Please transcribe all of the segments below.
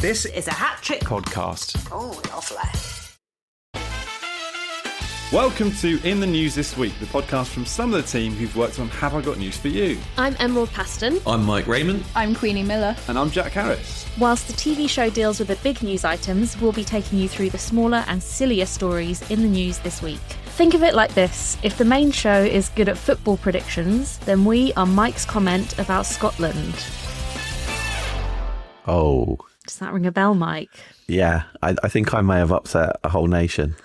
This is a Hat Trick podcast. Oh, lovely. Welcome to In the News This Week, the podcast from some of the team who've worked on Have I Got News for You? I'm Emerald Paston. I'm Mike Rayment. I'm Queenie Miller. And I'm Jack Harris. Whilst the TV show deals with the big news items, we'll be taking you through the smaller and sillier stories in the news this week. Think of it like this. If the main show is good at football predictions, then we are Mike's comment about Scotland. Oh. Does that ring a bell, Mike? Yeah, I think I may have upset a whole nation.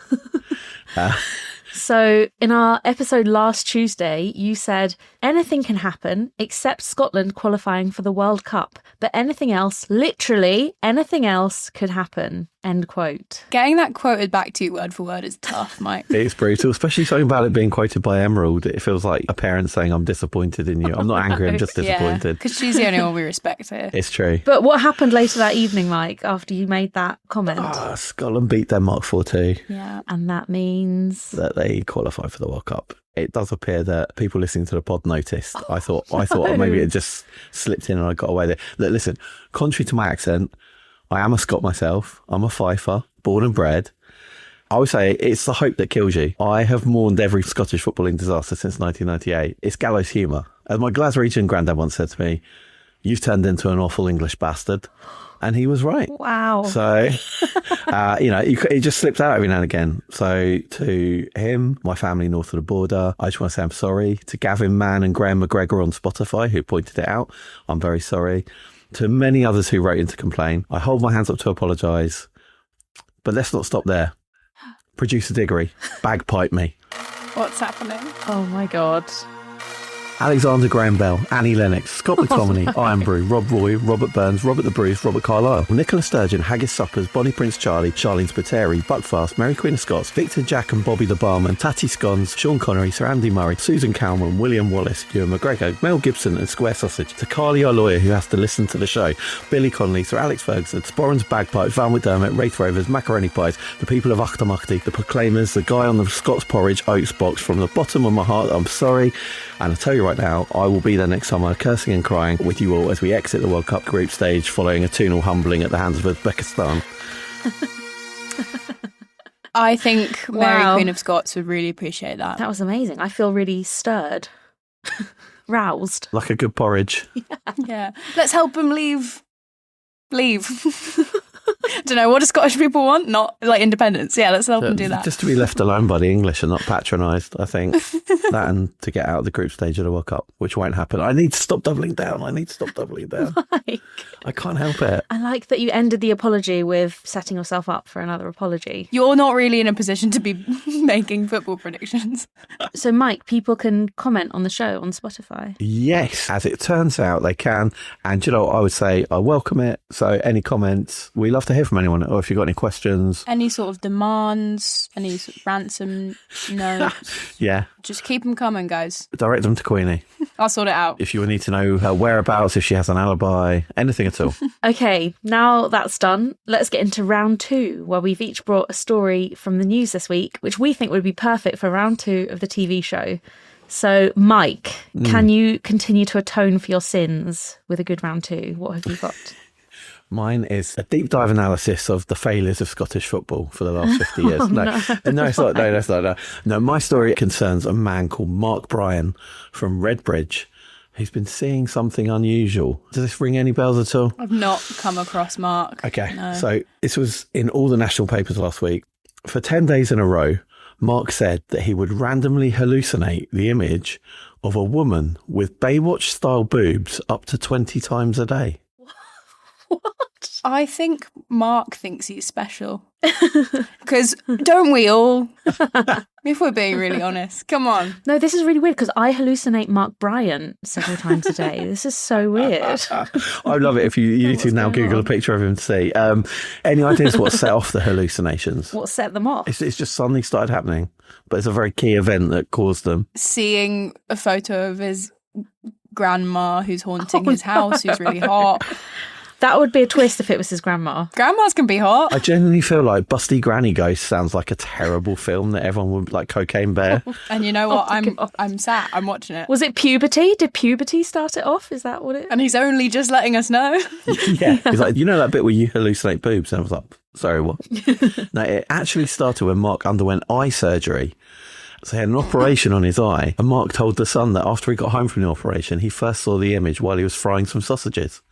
So, in our episode last Tuesday, you said anything can happen except Scotland qualifying for the World Cup, but anything else, literally anything else, could happen. End quote. Getting that quoted back to you word for word is tough, Mike. It's brutal, especially something about it being quoted by Emerald. It feels like a parent saying, I'm disappointed in you. I'm not angry, I'm just disappointed. Because she's the only one we respect here. It's true. But what happened later that evening, Mike, after you made that comment? Scotland beat Denmark 4-2. Yeah. And that means that they qualify for the World Cup. It does appear that people listening to the pod noticed. I thought maybe it just slipped in and I got away there. Look, listen, contrary to my accent, I am a Scot myself. I'm a Fifer, born and bred. I would say it's the hope that kills you. I have mourned every Scottish footballing disaster since 1998. It's gallows humour. As my Glaswegian granddad once said to me, you've turned into an awful English bastard. And he was right. Wow. So, it just slips out every now and again. So to him, my family north of the border, I just want to say I'm sorry. To Gavin Mann and Graham McGregor on Spotify, who pointed it out, I'm very sorry. To many others who wrote in to complain, I hold my hands up to apologise. But let's not stop there. Producer Diggory, bagpipe me. What's happening? Oh my God. Alexander Graham Bell, Annie Lennox, Scott McTominay, Iron Brew, Rob Roy, Robert Burns, Robert the Bruce, Robert Carlyle, Nicola Sturgeon, Haggis Suppers, Bonnie Prince Charlie, Charlene Spiteri, Buckfast, Mary Queen of Scots, Victor Jack and Bobby the Barman, Tatty Scones, Sean Connery, Sir Andy Murray, Susan Calman, William Wallace, Ewan McGregor, Mel Gibson and Square Sausage, to Carly our lawyer who has to listen to the show, Billy Connolly, Sir Alex Ferguson, Sporran's Bagpipes, Van McDermott, Wraith Rovers, Macaroni Pies, the people of Achtamachty, the Proclaimers, the guy on the Scots Porridge Oats box. From the bottom of my heart, I'm sorry. And I tell you right now, I will be there next summer cursing and crying with you all as we exit the World Cup group stage following a 2-0 humbling at the hands of Uzbekistan. I think Mary Queen of Scots would really appreciate that. That was amazing. I feel really stirred. Roused. Like a good porridge. Yeah. Let's help them leave. Don't know, what do Scottish people want? Not like independence. Yeah, let's help them do that. Just to be left alone by the English and not patronised, I think. That and to get out of the group stage of the World Cup, which won't happen. I need to stop doubling down. Mike. I can't help it. I like that you ended the apology with setting yourself up for another apology. You're not really in a position to be making football predictions. So, Mike, people can comment on the show on Spotify. Yes, as it turns out, they can. And, I would say I welcome it. So any comments, we love to hear from anyone. Or if you've got any questions. Any sort of demands, any sort of ransom notes. Yeah. Just keep them coming, guys. Direct them to Queenie. I'll sort it out. If you need to know her whereabouts, if she has an alibi, anything at all. Okay, now that's done, let's get into round 2, where we've each brought a story from the news this week, which we think would be perfect for round 2 of the TV show. So, Mike, can you continue to atone for your sins with a good round 2? What have you got? Mine is a deep dive analysis of the failures of Scottish football for the last 50 years. No, it's not. No, that's not. No, my story concerns a man called Mark Bryan from Redbridge. He's been seeing something unusual. Does this ring any bells at all? I've not come across Mark. Okay, no. So this was in all the national papers last week. For 10 days in a row, Mark said that he would randomly hallucinate the image of a woman with Baywatch-style boobs up to 20 times a day. What? I think Mark thinks he's special. Because don't we all? If we're being really honest. Come on. No, this is really weird because I hallucinate Mark Bryan several times a day. This is so weird. I love it if you need to now Google a picture of him to see. Any ideas what set off the hallucinations? What set them off? It's just suddenly started happening. But it's a very key event that caused them. Seeing a photo of his grandma who's haunting his house, who's really hot. That would be a twist if it was his grandma. Grandmas can be hot. I genuinely feel like Busty Granny Ghost sounds like a terrible film that everyone would like. Cocaine Bear. And you know what? God. I'm sad. I'm watching it. Was it puberty? Did puberty start it off? Is that what it? And he's only just letting us know. Yeah. He's like, you know that bit where you hallucinate boobs? And I was like, sorry, what? No, it actually started when Mark underwent eye surgery. So he had an operation on his eye, and Mark told the Sun that after he got home from the operation, he first saw the image while he was frying some sausages.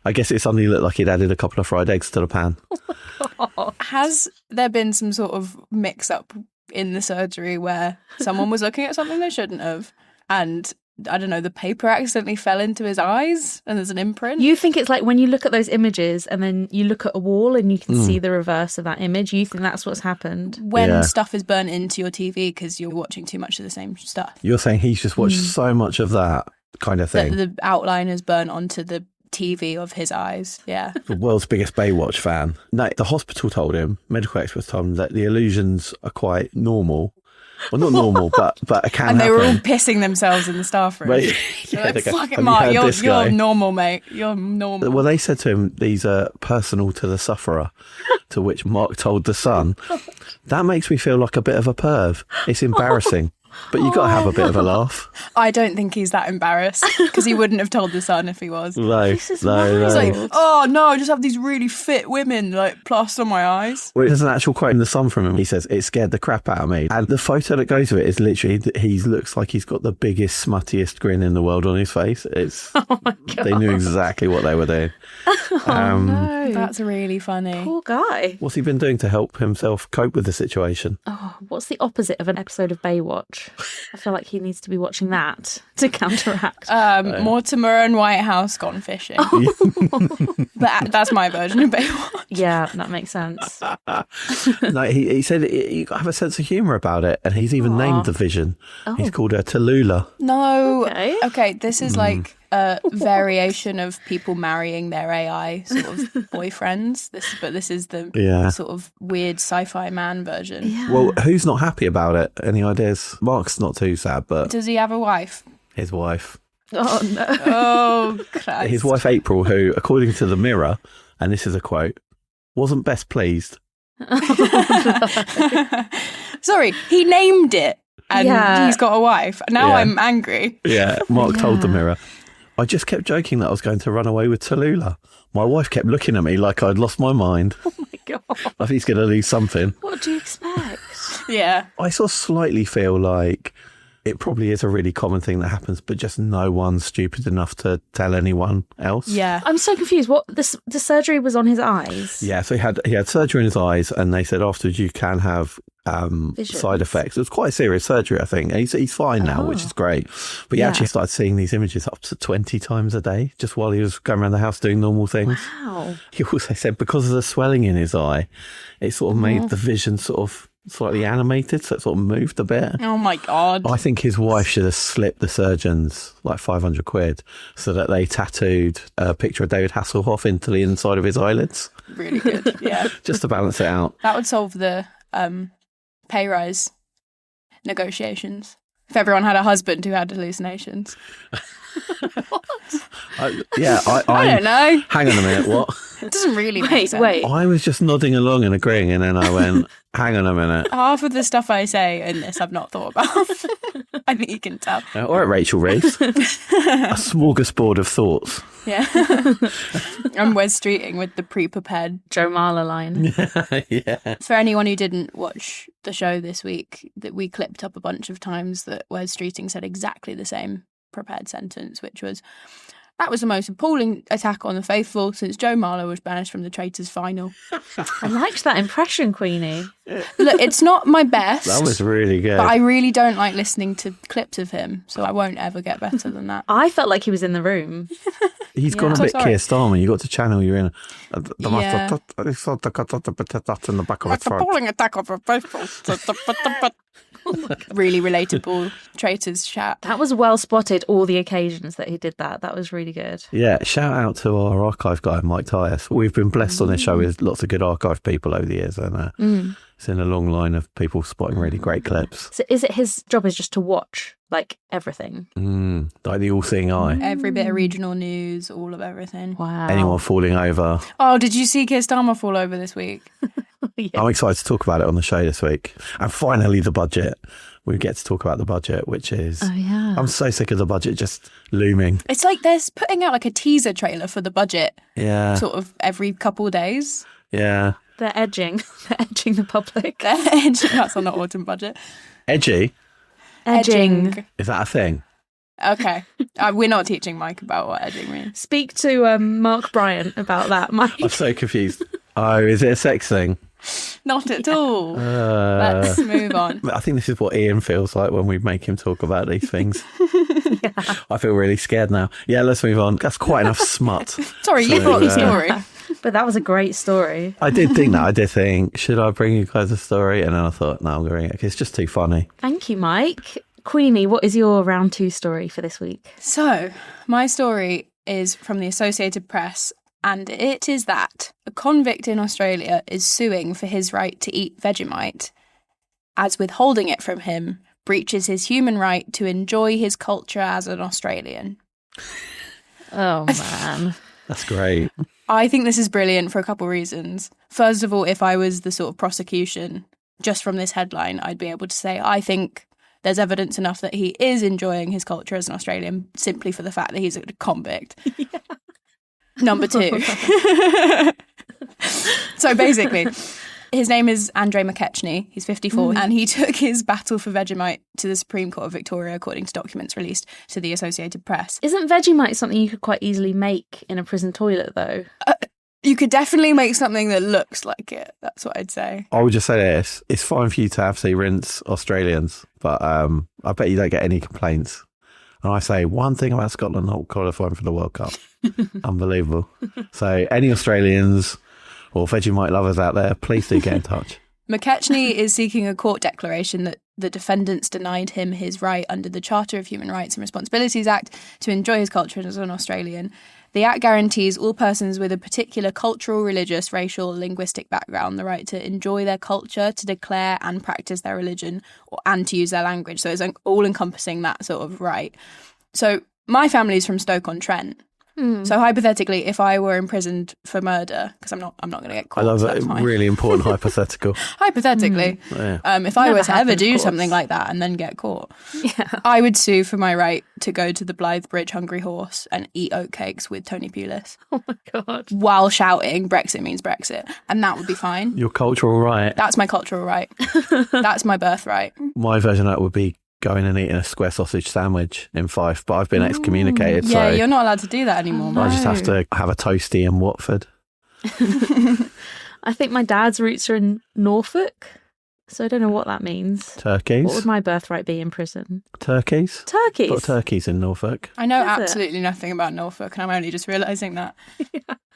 I guess it suddenly looked like he'd added a couple of fried eggs to the pan. Has there been some sort of mix-up in the surgery where someone was looking at something they shouldn't have, and I don't know, the paper accidentally fell into his eyes and there's an imprint? You think it's like when you look at those images and then you look at a wall and you can see the reverse of that image. You think that's what's happened? When stuff is burnt into your TV because you're watching too much of the same stuff. You're saying he's just watched so much of that kind of thing. The outline is burnt onto the TV of his eyes. Yeah. The world's biggest Baywatch fan. No, the hospital told him, medical experts told him that the illusions are quite normal. Well, not normal, but it can And they happen. were all pissing themselves in the staff room. Right. They're like, they go, fuck it, "Have you Mark, heard you're this guy?" normal, mate. You're normal. Well, they said to him, these are personal to the sufferer, to which Mark told the Sun, that makes me feel like a bit of a perv. It's embarrassing. But you got to have a bit of a laugh. I don't think he's that embarrassed because he wouldn't have told the Sun if he was. No, This is no. He's like, oh no, I just have these really fit women like plastered on my eyes. Well, there's an actual quote in The Sun from him. He says, it scared the crap out of me. And the photo that goes with it is literally, he looks like he's got the biggest, smuttiest grin in the world on his face. It's, Oh my God. they knew exactly what they were doing. No. That's really funny. Poor guy. What's he been doing to help himself cope with the situation? Oh, what's the opposite of an episode of Baywatch? I feel like he needs to be watching that to counteract. Mortimer and Whitehouse gone fishing. That's my version of Baywatch. Yeah, that makes sense. No, he said you got to have a sense of humour about it. And he's even named the vision. He's called her Tallulah. No. Okay. This is like a variation of people marrying their AI sort of boyfriends. This is the sort of weird sci-fi man version. Yeah. Well, who's not happy about it? Any ideas? Mark's not too sad, but Does he have a wife? his wife. Oh no. Oh, Christ. His wife April, who, according to the Mirror, and this is a quote, wasn't best pleased. Sorry, he named it and Yeah. he's got a wife. Now Yeah. I'm angry. Yeah, Mark told the Yeah. Mirror, I just kept joking that I was going to run away with Tallulah. My wife kept looking at me like I'd lost my mind. Oh my God. I think he's going to lose something. What do you expect? Yeah. I sort of slightly feel like it probably is a really common thing that happens, but just no one's stupid enough to tell anyone else. Yeah. I'm so confused. What the surgery was on his eyes? Yeah, so he had surgery in his eyes, and they said afterwards you can have Visions. side effects. It was quite a serious surgery, I think. And he's fine now, which is great. But he actually started seeing these images up to 20 times a day, just while he was going around the house doing normal things. Wow. He also said because of the swelling in his eye, it sort of made the vision sort of slightly animated, so it sort of moved a bit. Oh my God. I think his wife should have slipped the surgeons like 500 quid so that they tattooed a picture of David Hasselhoff into the inside of his eyelids, Really good. Yeah. just to balance it out. That would solve the pay rise negotiations. If everyone had a husband who had hallucinations. I don't know. Hang on a minute, what? It doesn't really make sense. Wait. I was just nodding along and agreeing, and then I went, hang on a minute. Half of the stuff I say in this I've not thought about. I think you can tell. All right, Rachel Reeves. A smorgasbord of thoughts. Yeah. I'm Wes Streeting with the pre-prepared. Joe Marler line. Yeah. For anyone who didn't watch the show this week, that we clipped up a bunch of times that Wes Streeting said exactly the same prepared sentence, which was, that was the most appalling attack on the faithful since Joe Marler was banished from the Traitors final. I liked that impression, Queenie. Look, it's not my best. That was really good. But I really don't like listening to clips of him, so I won't ever get better than that. I felt like he was in the room. He's gone a So bit sorry. Keir Starmer. You got to channel your inner. Yeah. In the back of Like its a throat. appalling attack on the faithful. Really relatable Traitors chat. That was well spotted, all the occasions that he did that. That was really good. Yeah, shout out to our archive guy, Mike Tyus. We've been blessed on this show with lots of good archive people over the years, and it's in a long line of people spotting really great clips. So is it his job is just to watch like everything. Like the all-seeing eye. Every bit of regional news, all of everything. Wow. Anyone falling over. Oh, did you see Keir Starmer fall over this week? Yeah. I'm excited to talk about it on the show this week. And finally, the budget. We get to talk about the budget, which is... Oh, yeah. I'm so sick of the budget just looming. It's like they're putting out like a teaser trailer for the budget Yeah. sort of every couple of days. Yeah. They're edging. They're edging the public. That's on the autumn budget. Edgy? Edging. Is that a thing? Okay. We're not teaching Mike about what edging means. Speak to Mark Bryan about that, Mike. I'm so confused. Oh, is it a sex thing? Not at all. Let's move on. I think this is what Ian feels like when we make him talk about these things. I feel really scared now. Yeah, let's move on. That's quite enough smut. Sorry, you brought the story. But that was a great story. I did think that. I did think, should I bring you guys a story? And then I thought, no, I'm going to bring it. It's just too funny. Thank you, Mike. Queenie, what is your round 2 story for this week? So, my story is from the Associated Press, and it is that a convict in Australia is suing for his right to eat Vegemite, as withholding it from him breaches his human right to enjoy his culture as an Australian. Oh, man. That's great. I think this is brilliant for a couple of reasons. First of all, if I was the sort of prosecution, just from this headline, I'd be able to say, I think there's evidence enough that he is enjoying his culture as an Australian simply for the fact that he's a convict. Yeah. Number 2. So basically, his name is Andre McKechnie. He's 54, and he took his battle for Vegemite to the Supreme Court of Victoria, according to documents released to the Associated Press. Isn't Vegemite something you could quite easily make in a prison toilet, though? You could definitely make something that looks like it. That's what I'd say. I would just say this. It's fine for you to have, say, rinse Australians, but I bet you don't get any complaints. And I say one thing about Scotland not qualifying for the World Cup. Unbelievable. So any Australians or Vegemite lovers out there, please do get in touch. McKechnie is seeking a court declaration that the defendants denied him his right under the Charter of Human Rights and Responsibilities Act to enjoy his culture as an Australian. The Act guarantees all persons with a particular cultural, religious, racial, linguistic background the right to enjoy their culture, to declare and practice their religion, and to use their language. So it's all-encompassing that sort of right. So my family's from Stoke-on-Trent. So hypothetically, if I were imprisoned for murder, because I'm not going to get caught. I love so that that's fine. really important hypothetical. Hypothetically, Yeah. if I Never were to ever happened, do of something course. like that and then get caught, Yeah. I would sue for my right to go to the Blythebridge Hungry Horse and eat oatcakes with Tony Pulis Oh, my God. while shouting Brexit means Brexit, and that would be fine. Your cultural right. That's my cultural right. That's my birthright. My version of that would be going and eating a square sausage sandwich in Fife, but I've been excommunicated, Yeah, so you're not allowed to do that anymore. I Mate. just have to have a toasty in Watford. I think my dad's roots are in Norfolk, so I don't know what that means. Turkeys. What would my birthright be in prison? Turkeys. Turkeys. Got turkeys in Norfolk. I know Is it? absolutely nothing about Norfolk, and I'm only just realising that.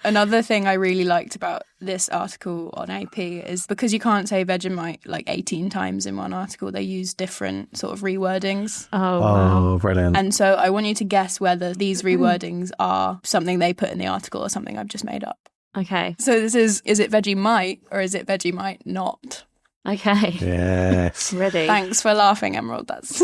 Another thing I really liked about this article on AP is because you can't say Vegemite like 18 times in one article, they use different sort of rewordings. Oh, wow. Oh, brilliant. And so I want you to guess whether these rewordings are something they put in the article or something I've just made up. Okay. So this is it Vegemite or is it Vegemite not? Okay. Yes. Ready. Thanks for laughing, Emerald. That's...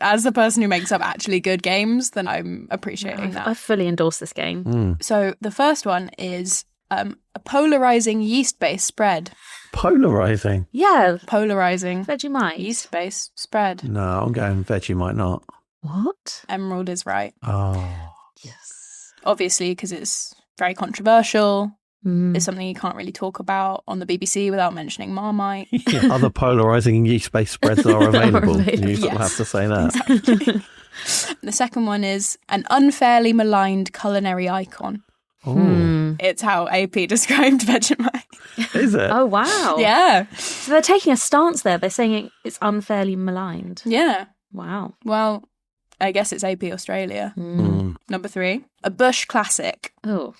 As the person who makes up actually good games, then I'm appreciating that. I fully endorse this game. So the first one is a polarising yeast-based spread. Polarising. Yeah. Polarising Vegemite. yeast-based spread. No, I'm going Vegemite not. What? Emerald is right. Oh. Yes. Obviously, because it's very controversial. It's something you can't really talk about on the BBC without mentioning Marmite. Yeah, other polarising yeast-based spreads are available. available. You sort of Yes. have to say that. The second one is an unfairly maligned culinary icon. Oh, It's how AP described Vegemite. is it? Oh, wow. Yeah. So they're taking a stance there. They're saying it's unfairly maligned. Yeah. Wow. Well, I guess it's AP Australia. Number 3, a bush classic. Oh,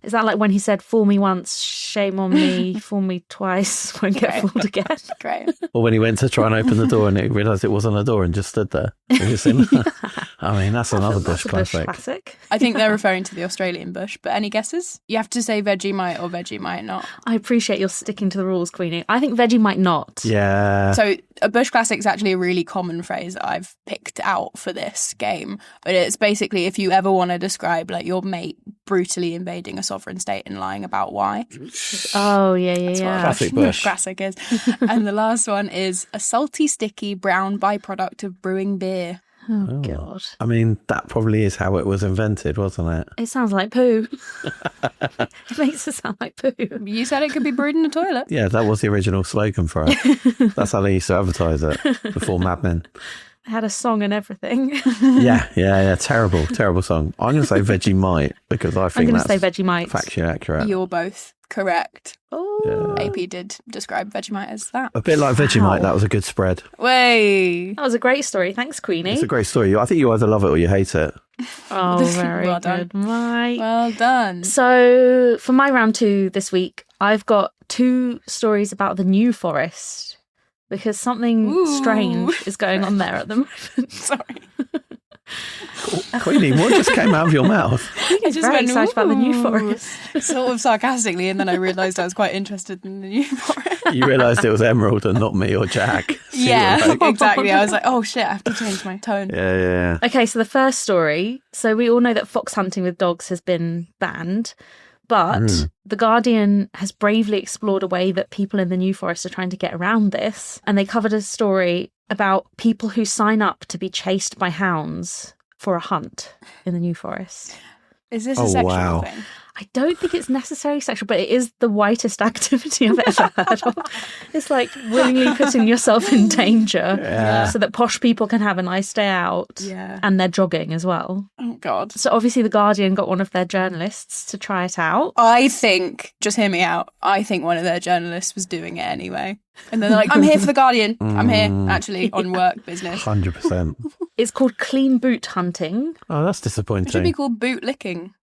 is that like when he said, "Fool me once, shame on me. Fool me twice, won't get fooled again"? Great. Or when he went to try and open the door and he realised it wasn't a door and just stood there. Have you seen that? I mean, that's another bush classic. I think they're referring to the Australian bush, but any guesses? You have to say Vegemite or Vegemite not. I appreciate you're sticking to the rules, Queenie. I think Vegemite not. Yeah. So a bush classic is actually a really common phrase that I've picked out for this game. But it's basically if you ever want to describe like your mate brutally invading a sovereign state and lying about why. Oh, yeah. Classic bush. Classic is. And the last one is a salty, sticky, brown byproduct of brewing beer. Oh, God. I mean, that probably is how it was invented, wasn't it? It sounds like poo. It makes it sound like poo. You said it could be brewed in a toilet. Yeah, that was the original slogan for it. That's how they used to advertise it before Mad Men. It had a song and everything. Yeah. Terrible song. I'm going to say Vegemite because I think that's say Vegemite. factually accurate. You're both correct. Oh, Yeah. AP did describe Vegemite as that. A bit like Vegemite, that was a good spread. Way. that was a great story. Thanks, Queenie. It's a great story. I think you either love it or you hate it. Oh, very Well done. good, Mike. Well done. So, for my round 2 this week, I've got 2 stories about the New Forest because something strange is going on there at the moment. Sorry. Queenie, what just came out of your mouth? Queenie's very excited about the New Forest. Sort of sarcastically, and then I realised I was quite interested in the New Forest. You realised it was Emerald and not me or Jack. So you Yeah, were like, exactly. I was like, oh shit, I have to change my tone. Yeah. Okay, so the first story. So we all know that fox hunting with dogs has been banned, but The Guardian has bravely explored a way that people in the New Forest are trying to get around this. And they covered a story about people who sign up to be chased by hounds for a hunt in the New Forest. Is this a sexual thing? I don't think it's necessarily sexual, but it is the whitest activity I've ever heard of. It's like willingly putting yourself in danger so that posh people can have a nice day out. Yeah. And they're jogging as well. Oh, God. So obviously The Guardian got one of their journalists to try it out. I think, just hear me out, I think one of their journalists was doing it anyway. And then they're like, I'm here for The Guardian. I'm here, actually, on work business. 100%. It's called clean boot hunting. Oh, that's disappointing. It should be called boot licking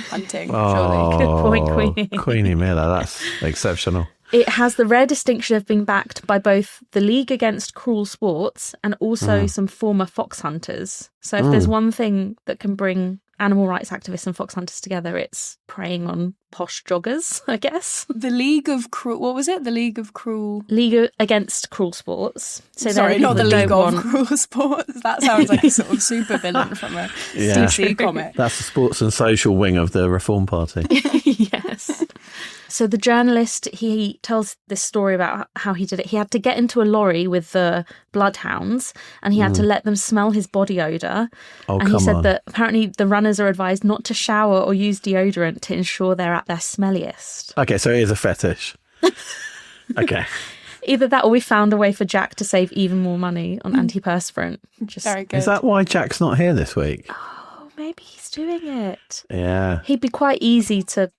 hunting, surely. Oh, Good point, Queenie. Queenie Miller, that's exceptional. It has the rare distinction of being backed by both the League Against Cruel Sports and also some former fox hunters. So if there's one thing that can bring animal rights activists and fox hunters together, it's preying on posh joggers, I guess. The League of Cruel... What was it? The League of Cruel... League Against Cruel Sports. So Sorry, they're not the people that League don't of want- Cruel Sports. That sounds like a sort of super villain from a DC comic. That's the sports and social wing of the Reform Party. Yes. So the journalist, he tells this story about how he did it. He had to get into a lorry with the bloodhounds and he had to let them smell his body odour. Oh, and he come said on. that apparently the runners are advised not to shower or use deodorant to ensure they're at their smelliest. Okay, so it is a fetish. Okay. Either that or we found a way for Jack to save even more money on antiperspirant. Just, Very good. Is that why Jack's not here this week? oh, maybe he's doing it. Yeah. He'd be quite easy to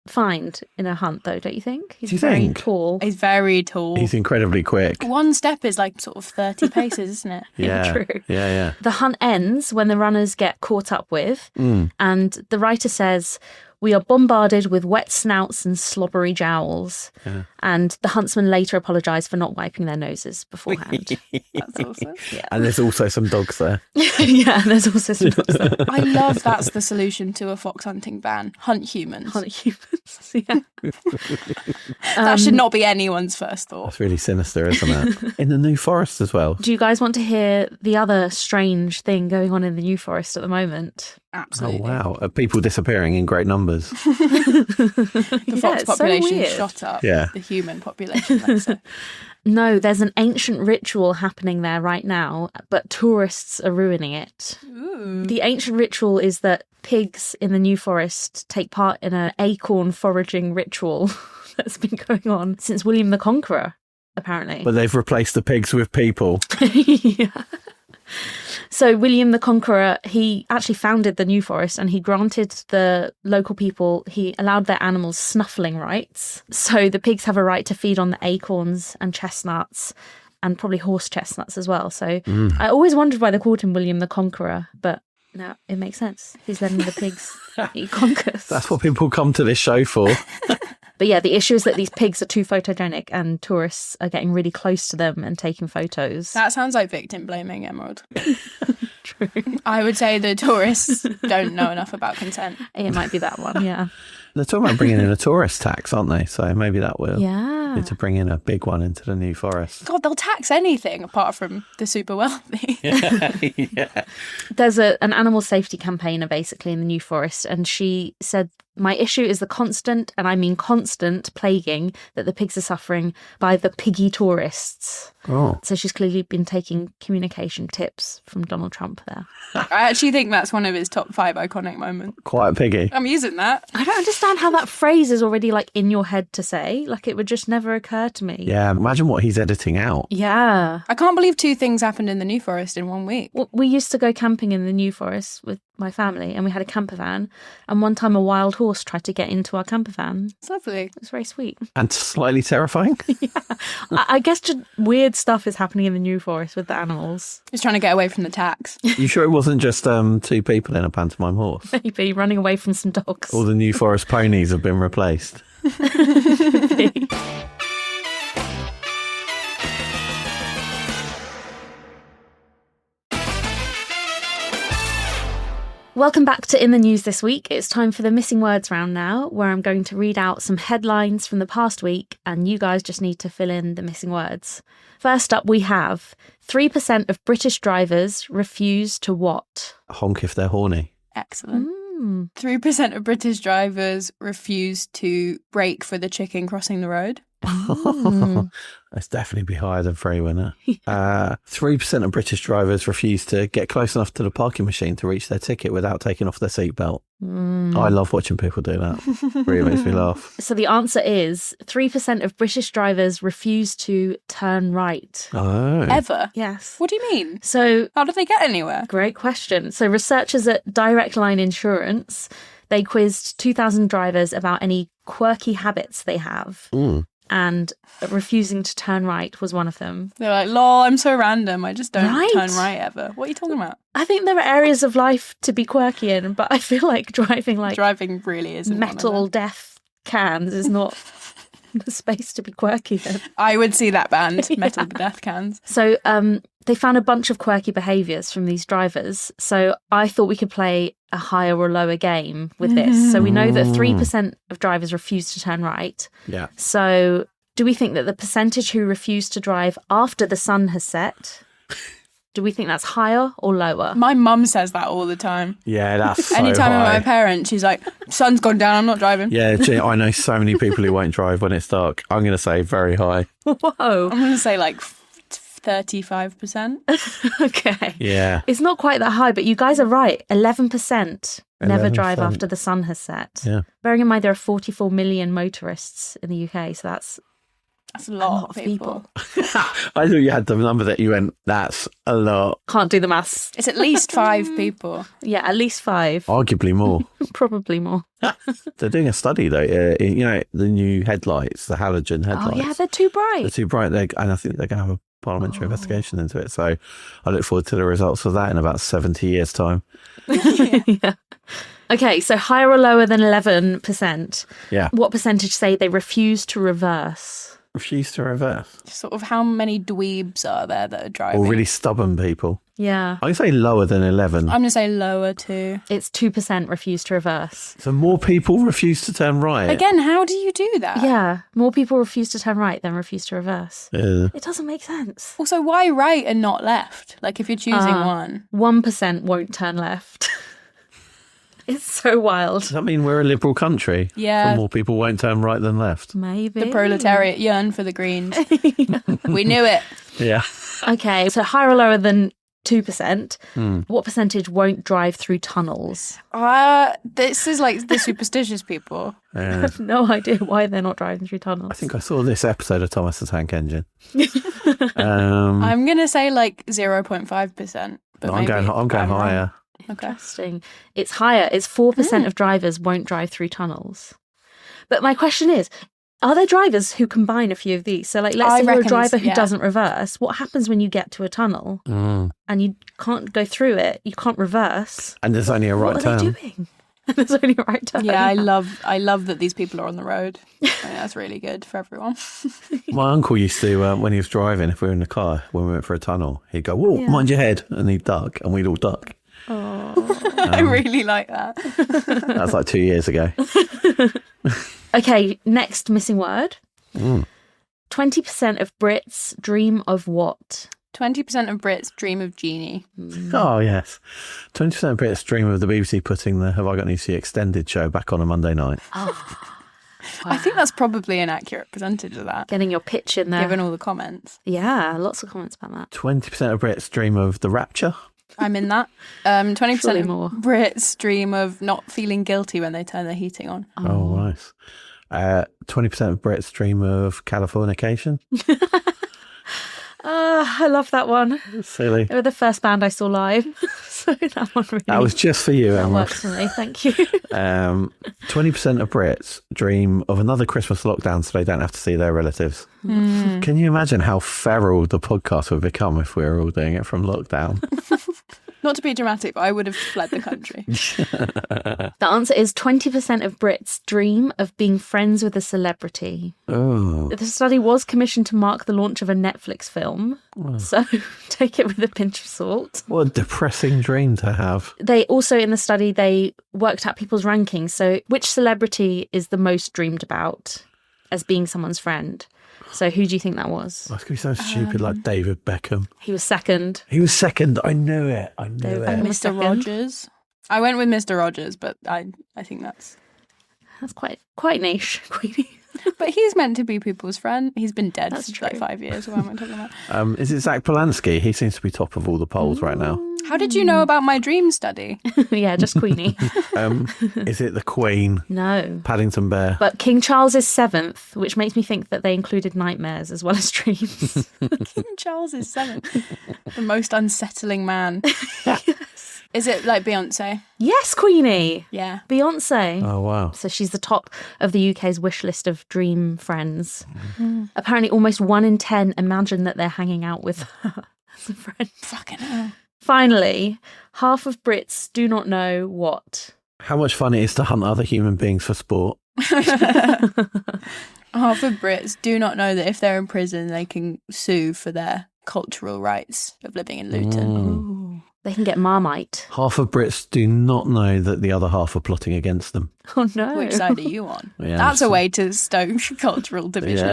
find in a hunt, though, don't you think? He's Do you very think? tall. He's very tall. He's incredibly quick. One step is like sort of 30 paces, isn't it? Yeah. True. Yeah. The hunt ends when the runners get caught up with, and the writer says, "We are bombarded with wet snouts and slobbery jowls." Yeah. And the huntsmen later apologise for not wiping their noses beforehand. That's awesome. And there's also some dogs there. Yeah, there's also some dogs there. I love that's the solution to a fox hunting ban. Hunt humans. Hunt humans. Yeah. That should not be anyone's first thought. That's really sinister, isn't it? In the New Forest as well. Do you guys want to hear the other strange thing going on in the New Forest at the moment? Oh, Absolutely. wow. Are people disappearing in great numbers? The fox it's so population weird. shot up. Yeah. The human population, let's say. No, there's an ancient ritual happening there right now, but tourists are ruining it. Ooh. The ancient ritual is that pigs in the New Forest take part in an acorn foraging ritual that's been going on since William the Conqueror, apparently. But they've replaced the pigs with people. Yeah. So William the Conqueror, he actually founded the New Forest and he granted the local people, he allowed their animals snuffling rights. So the pigs have a right to feed on the acorns and chestnuts and probably horse chestnuts as well. So I always wondered why they called him William the Conqueror, but Now it makes sense. He's letting the pigs eat conkers. That's what people come to this show for. But yeah, the issue is that these pigs are too photogenic and tourists are getting really close to them and taking photos. That sounds like victim blaming, Emerald. True. I would say the tourists don't know enough about consent. It might be that one, yeah. They're talking about bringing in a tourist tax, aren't they? So maybe that will Yeah. need to bring in a big one into the New Forest. God, they'll tax anything apart from the super wealthy. Yeah. There's an animal safety campaigner basically in the New Forest, and she said, my issue is the constant, and I mean constant, plaguing that the pigs are suffering by the piggy tourists. Oh. So she's clearly been taking communication tips from Donald Trump there. I actually think that's one of his top 5 iconic moments. Quite piggy. I'm using that. I don't understand how that phrase is already like in your head to say. Like it would just never occur to me. Yeah, imagine what he's editing out. Yeah. I can't believe 2 things happened in the New Forest in 1 week. Well, we used to go camping in the New Forest with my family, and we had a camper van, and one time a wild horse tried to get into our camper van. It's lovely. It was very sweet. And slightly terrifying. I guess just weird stuff is happening in the New Forest with the animals. Just trying to get away from the tax. You sure it wasn't just 2 people in a pantomime horse? Maybe running away from some dogs. All the New Forest ponies have been replaced. Welcome back to In the News This Week. It's time for the missing words round now, where I'm going to read out some headlines from the past week, and you guys just need to fill in the missing words. First up, we have 3% of British drivers refuse to what? Honk if they're horny. Excellent. 3% of British drivers refuse to brake for the chicken crossing the road. That's definitely be higher than free winner. 3% of British drivers refuse to get close enough to the parking machine to reach their ticket without taking off their seatbelt. I love watching people do that. Really makes me laugh. So the answer is 3% of British drivers refuse to turn right. Oh. Ever? Yes. What do you mean? So, How do they get anywhere? great question. So researchers at Direct Line Insurance, they quizzed 2,000 drivers about any quirky habits they have. And refusing to turn right was one of them. They're like, lol, I'm so random. I just don't Right. turn right ever. What are you talking about? I think there are areas of life to be quirky in, but I feel like driving like Driving really isn't one of metal them. death cans is not the space to be quirky in. I would see that band, Metal Death Cans. So they found a bunch of quirky behaviours from these drivers. So I thought we could play a higher or lower game with this. So we know that 3% of drivers refuse to turn right. Yeah. So do we think that the percentage who refuse to drive after the sun has set, do we think that's higher or lower? My mum says that all the time. Yeah, that's so Anytime I'm high. with my parents, she's like, sun's gone down, I'm not driving. Yeah, I know so many people who won't drive when it's dark. I'm going to say very high. Whoa. I'm going to say like 35%. Okay. Yeah. It's not quite that high, but you guys are right. 11% never drive 11%. after the sun has set. Yeah. Bearing in mind there are 44 million motorists in the UK, so that's That's a a lot, lot of of people. I thought you had the number that you went, that's a lot. Can't do the maths. It's at least 5 people. Yeah, at least 5. Arguably more. Probably more. They're doing a study though. You know, the new headlights, the halogen headlights. Oh, yeah, they're too bright. They're too bright. And I think they're going to have a parliamentary investigation into it. So I look forward to the results of that in about 70 years' time. Yeah. Okay, so higher or lower than 11%. Yeah. What percentage say they refuse to reverse? Refuse to reverse. Sort of how many dweebs are there that are driving? Or really stubborn people. Yeah. I can say lower than 11. I'm going to say lower too. It's 2% refuse to reverse. So more people refuse to turn right. Again, how do you do that? Yeah, more people refuse to turn right than refuse to reverse. Yeah. It doesn't make sense. Also, why right and not left? Like if you're choosing one. 1% won't turn left. It's so wild. Does that mean we're a liberal country? Yeah. So more people won't turn right than left? Maybe. The proletariat yearn for the Greens. We knew it. Yeah. Okay, so higher or lower than 2%. What percentage won't drive through tunnels? This is like the superstitious people. I have no idea why they're not driving through tunnels. I think I saw this episode of Thomas the Tank Engine. I'm going to say like 0.5%. But I'm going wrong. higher. Okay. Interesting. It's higher. It's 4% of drivers won't drive through tunnels. But my question is, Are there drivers who combine a few of these? So, like, let's I say you're a reckon driver it's- who yeah. doesn't reverse. What happens when you get to a tunnel and you can't go through it? You can't reverse. And there's only a right What turn. are they doing? There's only a right turn. Yeah, I love that these people are on the road. I think that's really good for everyone. My uncle used to, when he was driving, if we were in the car, when we went for a tunnel, he'd go, whoa, mind your head. And he'd duck, and we'd all duck. I really like that. That was like 2 years ago. Okay, next missing word. 20% of Brits dream of what? 20% of Brits dream of Genie. Oh, yes. 20% of Brits dream of the BBC putting the Have I Got News for You extended show back on a Monday night. I think that's probably an accurate percentage of that, Getting your pitch in there. given all the comments. Yeah, lots of comments about that. 20% of Brits dream of the Rapture. I'm in that. 20% Surely of more. Brits dream of not feeling guilty when they turn their heating on. Oh, nice. 20% of Brits dream of Californication. I love that one. Silly. They were the first band I saw live. So that one really That was just for you, that Emma. works for me. Thank you. 20% of Brits dream of another Christmas lockdown so they don't have to see their relatives. Can you imagine how feral the podcast would become if we were all doing it from lockdown? Not to be dramatic, but I would have fled the country. The answer is 20% of Brits dream of being friends with a celebrity. Oh, The study was commissioned to mark the launch of a Netflix film. So take it with a pinch of salt. what a depressing dream to have. They also, in the study, they worked out people's rankings. So which celebrity is the most dreamed about as being someone's friend? So who do you think that was? That's going to be so stupid, like David Beckham. He was second. He was second. I knew it. David Beckham. Mr. second. Rogers. I went with Mr. Rogers, but I think that's... That's quite niche, Queenie. But he's meant to be people's friend. He's been dead That's for like true. 5 years. What am I talking about? Is it Zach Polanski? He seems to be top of all the polls right now. How did you know about my dream study? Yeah, just Queenie. Is it the Queen? No. Paddington Bear? But King Charles is 7th, which makes me think that they included nightmares as well as dreams. King Charles is 7th. The most unsettling man. Is it like Beyonce? Yes, Queenie. Yeah. Beyonce. Oh, wow. So she's the top of the UK's wish list of dream friends. Apparently, almost 1 in 10 imagine that they're hanging out with her as a friend. Fucking hell. Finally, half of Brits do not know what. How much fun it is to hunt other human beings for sport. Half of Brits do not know that if they're in prison, they can sue for their cultural rights of living in Luton. Ooh. They can get Marmite. Half of Brits do not know that the other half are plotting against them. Oh no. Which side are you on? Yeah, That's a so- way to stoke cultural division.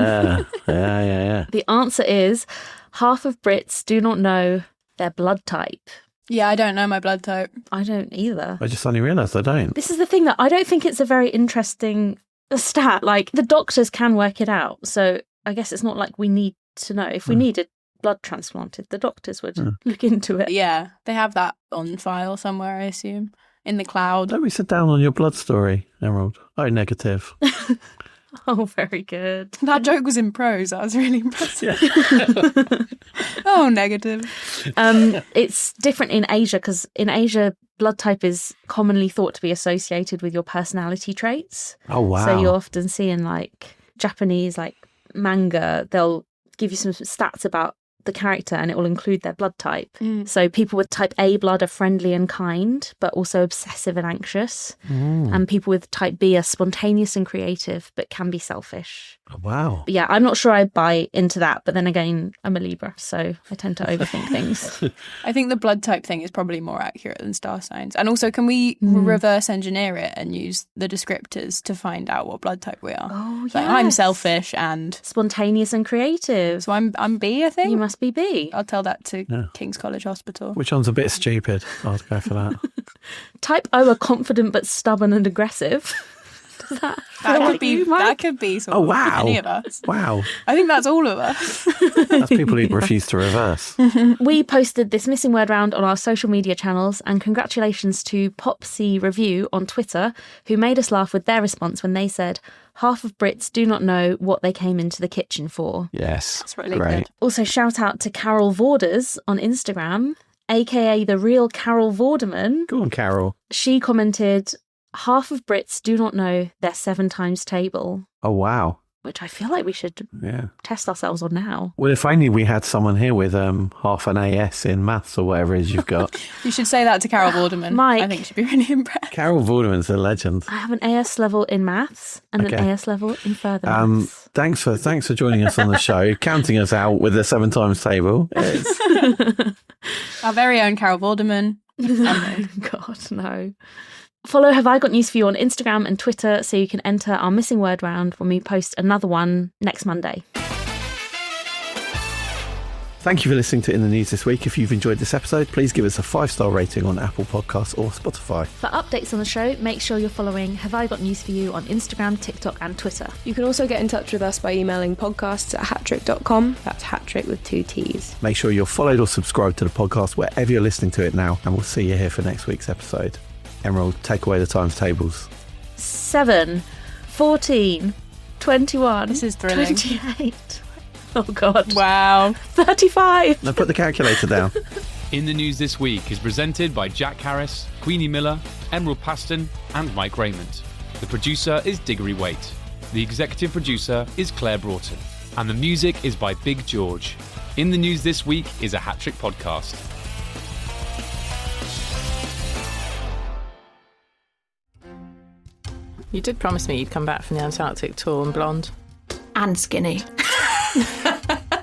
Yeah. The answer is half of Brits do not know their blood type. Yeah, I don't know my blood type. I don't either. I just suddenly realised I don't. This is the thing that I don't think it's a very interesting stat. Like, the doctors can work it out. So I guess it's not like we need to know. If we needed blood transplanted, the doctors would look into it. Yeah, they have that on file somewhere, I assume, in the cloud. Don't be so down on your blood story, Emerald. Oh, negative. Oh, very good. That joke was in prose. That was really impressive. Oh, negative. It's different in Asia because in Asia, blood type is commonly thought to be associated with your personality traits. Oh, wow. So you often see in like Japanese like manga, they'll give you some stats about the character and it will include their blood type. So people with type A blood are friendly and kind, but also obsessive and anxious. And people with type B are spontaneous and creative, but can be selfish. Oh, wow. But yeah, I'm not sure I buy into that. But then again, I'm a Libra, so I tend to overthink things. I think the blood type thing is probably more accurate than star signs. And also, can we reverse engineer it and use the descriptors to find out what blood type we are? Oh, Like, I'm yes. selfish, and Spontaneous and creative. so I'm B, I think. You must be B. I'll tell that to King's College Hospital. Which one's a bit stupid? I'll go for that. Type O are confident but stubborn and aggressive. Does that feel That like could be. you, Mike? That could be. Sort Oh, of wow. Any of us. Wow. I think that's all of us. That's people who refuse to reverse. We posted this missing word round on our social media channels, and congratulations to Popsy Review on Twitter, who made us laugh with their response when they said, half of Brits do not know what they came into the kitchen for. Yes. That's really Great. good. Also, shout out to Carol Vorders on Instagram, aka the real Carol Vorderman. Go on, Carol. She commented, half of Brits do not know their 7 times table. Oh, wow. which I feel like we should test ourselves on now. Well, if only we had someone here with half an AS in maths or whatever it is you've got. You should say that to Carol Vorderman. Mike. I think she'd be really impressed. Carol Vorderman's a legend. I have an AS level in maths and an AS level in further maths. Thanks for joining us on the show, counting us out with the 7 times table. Our very own Carol Vorderman. God, no. Follow Have I Got News For You on Instagram and Twitter so you can enter our missing word round when we post another one next Monday. Thank you for listening to In the News This Week. If you've enjoyed this episode, please give us a 5-star rating on Apple Podcasts or Spotify. For updates on the show, make sure you're following Have I Got News For You on Instagram, TikTok and Twitter. You can also get in touch with us by emailing podcasts@hattrick.com. That's hattrick with 2 T's. Make sure you're followed or subscribed to the podcast wherever you're listening to it now, and we'll see you here for next week's episode. Emerald, take away the times tables. 7, 14, 21. This is thrilling. 28. Oh, God. Wow. 35. Now put the calculator down. In the News This Week is presented by Jack Harris, Queenie Miller, Emerald Paston and Mike Rayment. The producer is Diggory Waite. The executive producer is Claire Broughton. And the music is by Big George. In the News This Week is a Hat Trick podcast. You did promise me you'd come back from the Antarctic tour and blonde. And skinny.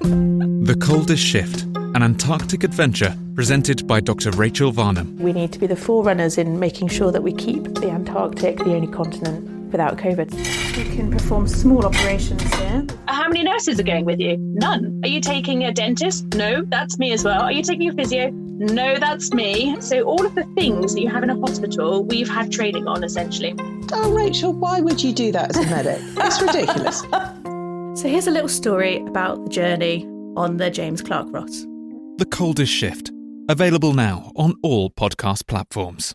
The Coldest Shift, an Antarctic adventure presented by Dr. Rachel Varnham. We need to be the forerunners in making sure that we keep the Antarctic the only continent without COVID. We can perform small operations here. How many nurses are going with you? None. Are you taking a dentist? No, that's me as well. Are you taking a physio? No, that's me. So all of the things that you have in a hospital, we've had training on, essentially. Oh, Rachel, why would you do that as a medic? It's ridiculous. So here's a little story about the journey on the James Clark Ross. The Coldest Shift, available now on all podcast platforms.